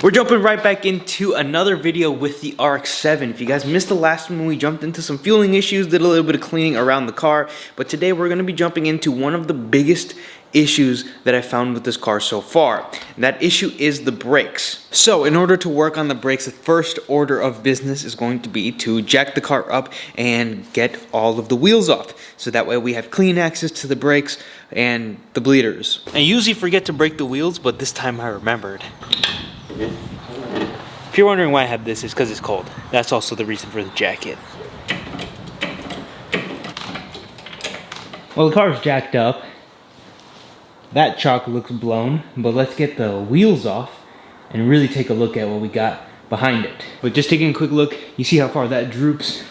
We're jumping right back into another video with the Rx-7. If you guys missed the last one, we jumped into some fueling issues, did a little bit of cleaning around the car, but today we're going to be jumping into one of the biggest issues that I found with this car so far. And that issue is the brakes. So in order to work on the brakes, the first order of business is going to be to jack the car up and get all of the wheels off. So that way we have clean access to the brakes and the bleeders. I usually forget to brake the wheels, but this time I remembered. If you're wondering why I have this, it's because it's cold. That's also the reason for the jacket. Well, the car's jacked up. That chalk looks blown, but let's get the wheels off and really take a look at what we got behind it. But just taking a quick look, you see how far that droops.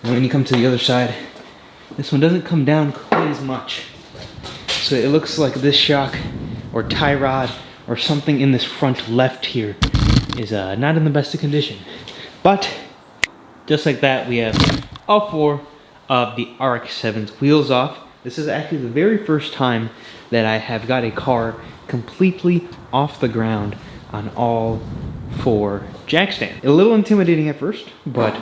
And when you come to the other side, this one doesn't come down quite as much. So it looks like this shock or tie rod or something in this front left here is not in the best of condition. But just like that, we have all four of the Rx-7's wheels off. This is actually the very first time that I have got a car completely off the ground on all four jack stands. A little intimidating at first, but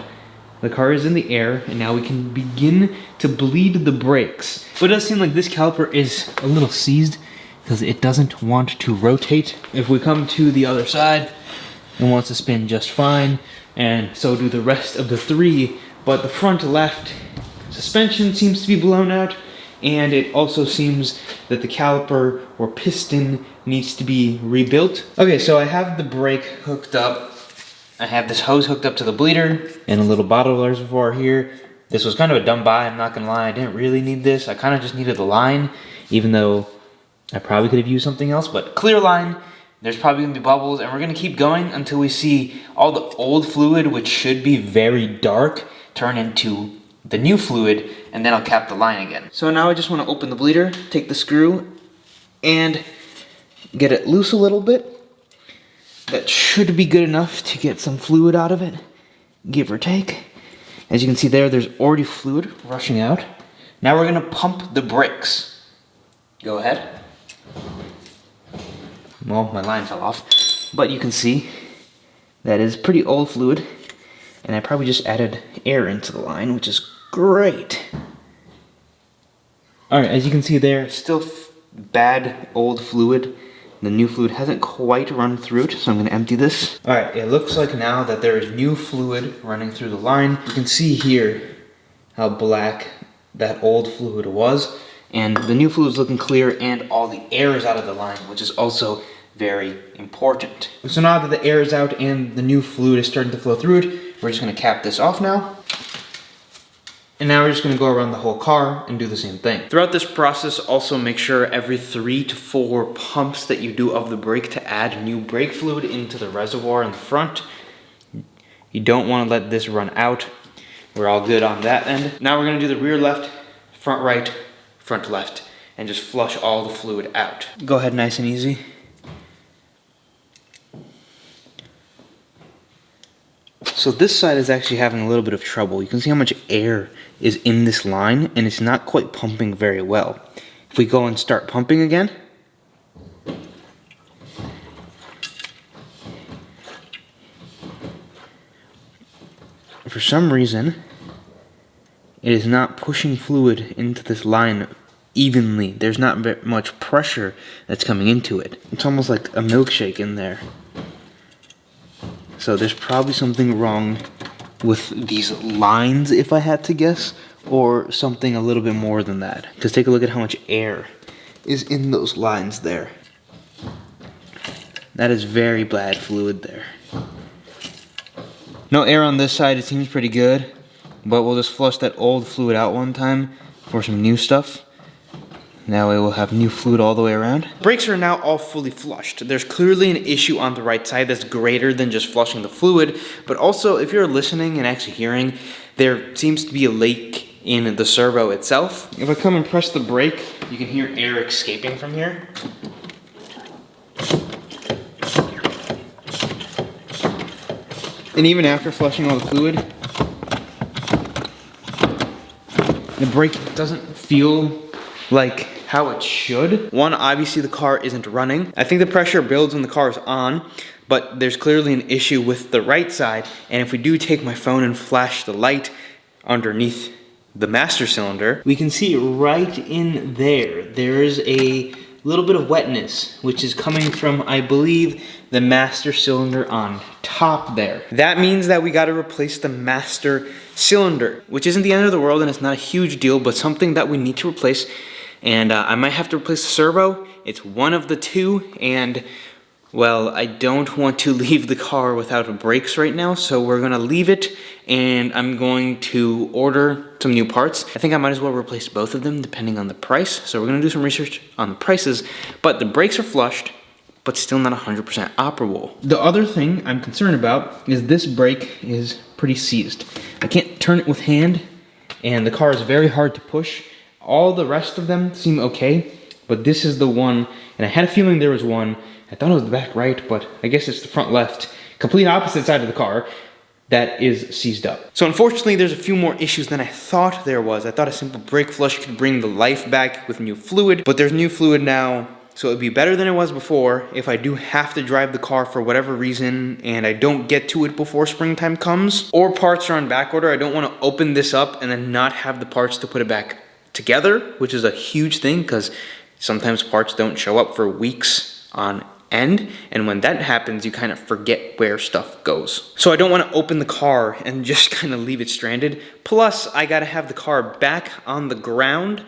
the car is in the air and now we can begin to bleed the brakes. But it does seem like this caliper is a little seized because it doesn't want to rotate. If we come to the other side, it wants to spin just fine, and so do the rest of the three, but the front left suspension seems to be blown out, and it also seems that the caliper or piston needs to be rebuilt. Okay, so I have the brake hooked up. I have this hose hooked up to the bleeder and a little bottle reservoir here. This was kind of a dumb buy, I'm not gonna lie. I didn't really need this. I kind of just needed the line, even though I probably could have used something else, but clear line. There's probably gonna be bubbles, and we're gonna keep going until we see all the old fluid, which should be very dark, turn into the new fluid, and then I'll cap the line again. So now I just wanna open the bleeder, take the screw, and get it loose a little bit. That should be good enough to get some fluid out of it, give or take. As you can see there's already fluid rushing out. Now we're gonna pump the brakes. Go ahead. Well, my line fell off, but you can see that is pretty old fluid, and I probably just added air into the line, which is great. Alright, as you can see there, still bad old fluid. The new fluid hasn't quite run through it, so I'm going to empty this. Alright, it looks like now that there is new fluid running through the line. You can see here how black that old fluid was, and the new fluid is looking clear, and all the air is out of the line, which is also very important. So now that the air is out and the new fluid is starting to flow through it, we're just going to cap this off now. And now we're just going to go around the whole car and do the same thing. Throughout this process, also make sure every 3 to 4 pumps that you do of the brake to add new brake fluid into the reservoir in the front. You don't want to let this run out. We're all good on that end. Now we're going to do the rear left, front right, front left, and just flush all the fluid out. Go ahead, nice and easy. So this side is actually having a little bit of trouble. You can see how much air is in this line, and it's not quite pumping very well. If we go and start pumping again, for some reason, it is not pushing fluid into this line evenly. There's not very much pressure that's coming into it. It's almost like a milkshake in there. So there's probably something wrong with these lines, if I had to guess, or something a little bit more than that. Because take a look at how much air is in those lines there. That is very bad fluid there. No air on this side, it seems pretty good, but we'll just flush that old fluid out one time for some new stuff. Now we will have new fluid all the way around. Brakes are now all fully flushed. There's clearly an issue on the right side that's greater than just flushing the fluid, but also if you're listening and actually hearing, there seems to be a leak in the servo itself. If I come and press the brake, you can hear air escaping from here. And even after flushing all the fluid, the brake doesn't feel like how it should. One, obviously the car isn't running. I think the pressure builds when the car is on, but there's clearly an issue with the right side. And if we do take my phone and flash the light underneath the master cylinder, we can see right in there, there is a little bit of wetness, which is coming from, I believe, the master cylinder on top there. That means that we gotta replace the master cylinder, which isn't the end of the world and it's not a huge deal, but something that we need to replace. And I might have to replace the servo. It's one of the two, and well, I don't want to leave the car without brakes right now, so we're gonna leave it, and I'm going to order some new parts. I think I might as well replace both of them depending on the price, so we're gonna do some research on the prices, but the brakes are flushed, but still not 100% operable. The other thing I'm concerned about is this brake is pretty seized. I can't turn it with hand, and the car is very hard to push. All the rest of them seem okay, but this is the one, and I had a feeling there was one. I thought it was the back right, but I guess it's the front left, complete opposite side of the car, that is seized up. So unfortunately, there's a few more issues than I thought there was. I thought a simple brake flush could bring the life back with new fluid, but there's new fluid now, so it'd be better than it was before. If I do have to drive the car for whatever reason and I don't get to it before springtime comes, or parts are on back order, I don't want to open this up and then not have the parts to put it back together, which is a huge thing because sometimes parts don't show up for weeks on end, and when that happens, you kind of forget where stuff goes. So I don't want to open the car and just kind of leave it stranded. Plus, I gotta have the car back on the ground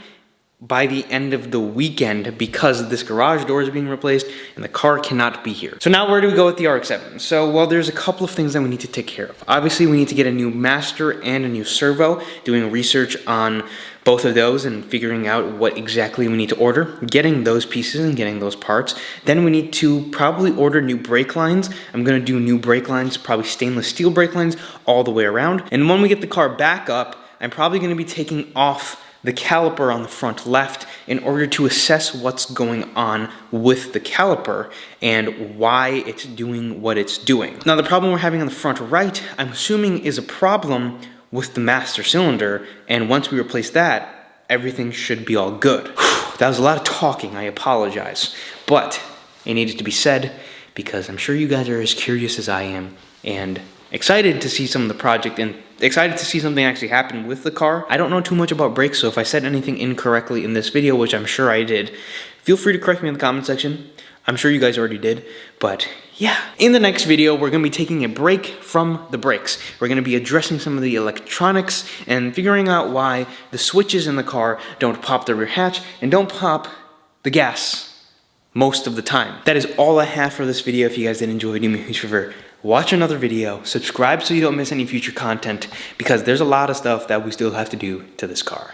by the end of the weekend because this garage door is being replaced and the car cannot be here. So now where do we go with the Rx-7? So, well, there's a couple of things that we need to take care of. Obviously, we need to get a new master and a new servo, doing research on both of those and figuring out what exactly we need to order, getting those pieces and getting those parts. Then we need to probably order new brake lines. I'm gonna do new brake lines, probably stainless steel brake lines all the way around. And when we get the car back up, I'm probably gonna be taking off the caliper on the front left in order to assess what's going on with the caliper and why it's doing what it's doing. Now, the problem we're having on the front right, I'm assuming is a problem with the master cylinder, and once we replace that, everything should be all good. That was a lot of talking, I apologize, but it needed to be said because I'm sure you guys are as curious as I am and excited to see some of the project and excited to see something actually happen with the car. I don't know too much about brakes, so if I said anything incorrectly in this video, which I'm sure I did, feel free to correct me in the comment section. I'm sure you guys already did, but yeah. In the next video, we're gonna be taking a break from the brakes. We're gonna be addressing some of the electronics and figuring out why the switches in the car don't pop the rear hatch and don't pop the gas most of the time. That is all I have for this video. If you guys did enjoy, do me a huge favor, watch another video, subscribe so you don't miss any future content, because there's a lot of stuff that we still have to do to this car.